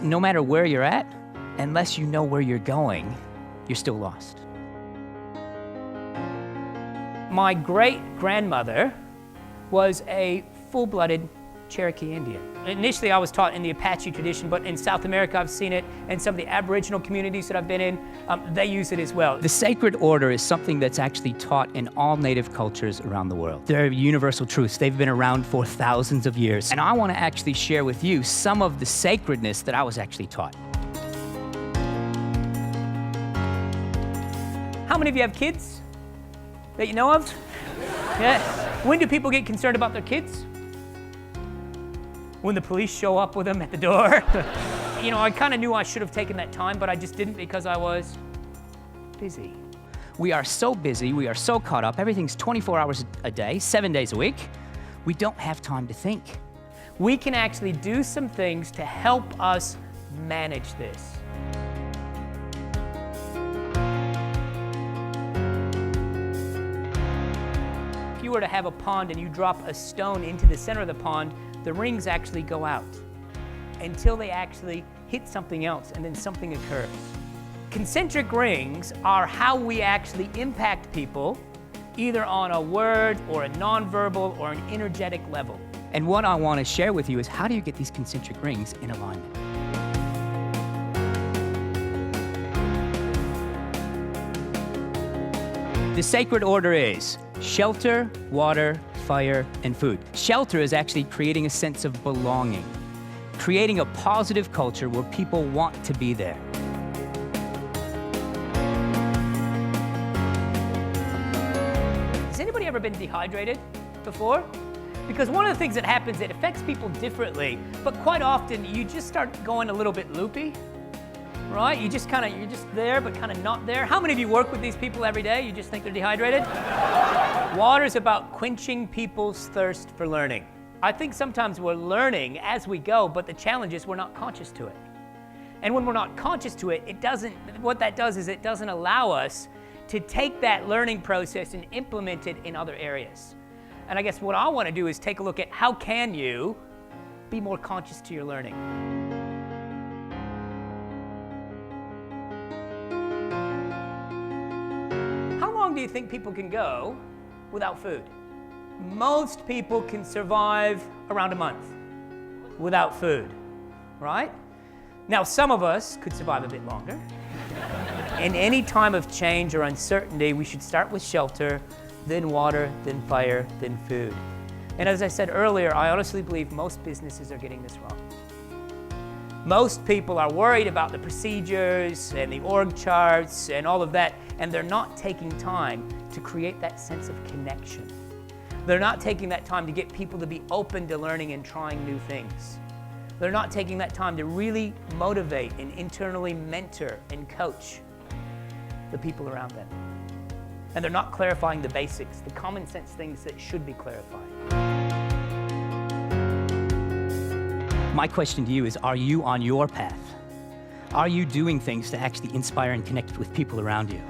no matter where you're at, unless you know where you're going, you're still lost. My great-grandmother was a full-blooded Cherokee Indian. Initially, I was taught in the Apache tradition, but in South America, I've seen it, and some of the Aboriginal communities that I've been in, they use it as well. The sacred order is something that's actually taught in all native cultures around the world. They're universal truths. They've been around for thousands of years. And I want to actually share with you some of the sacredness that I was actually taught. How many of you have kids that you know of? Yeah. When do people get concerned about their kids? When the police show up with them at the door. You know, I kind of knew I should have taken that time, but I just didn't because I was busy. We are so busy, we are so caught up, everything's 24 hours a day, 7 days a week. We don't have time to think. We can actually do some things to help us manage this. If you were to have a pond and you drop a stone into the center of the pond, the rings actually go out until they actually hit something else, and then something occurs. Concentric rings are how we actually impact people, either on a word or a nonverbal or an energetic level. And what I want to share with you is how do you get these concentric rings in alignment? The sacred order is shelter, water, fire, and food. Shelter is actually creating a sense of belonging, creating a positive culture where people want to be there. Has anybody ever been dehydrated before? Because one of the things that happens, it affects people differently, but quite often you just start going a little bit loopy, right? You're just there, but kind of not there. How many of you work with these people every day? You just think they're dehydrated? Water is about quenching people's thirst for learning. I think sometimes we're learning as we go, but the challenge is we're not conscious to it. And when we're not conscious to it, what that does is it doesn't allow us to take that learning process and implement it in other areas. And I guess what I want to do is take a look at how can you be more conscious to your learning. How long do you think people can go without food? Most people can survive around a month without food, right? Now, some of us could survive a bit longer. In any time of change or uncertainty, we should start with shelter, then water, then fire, then food. And as I said earlier, I honestly believe most businesses are getting this wrong. Most people are worried about the procedures and the org charts and all of that, and they're not taking time to create that sense of connection. They're not taking that time to get people to be open to learning and trying new things. They're not taking that time to really motivate and internally mentor and coach the people around them. And they're not clarifying the basics, the common sense things that should be clarified. My question to you is, are you on your path? Are you doing things to actually inspire and connect with people around you?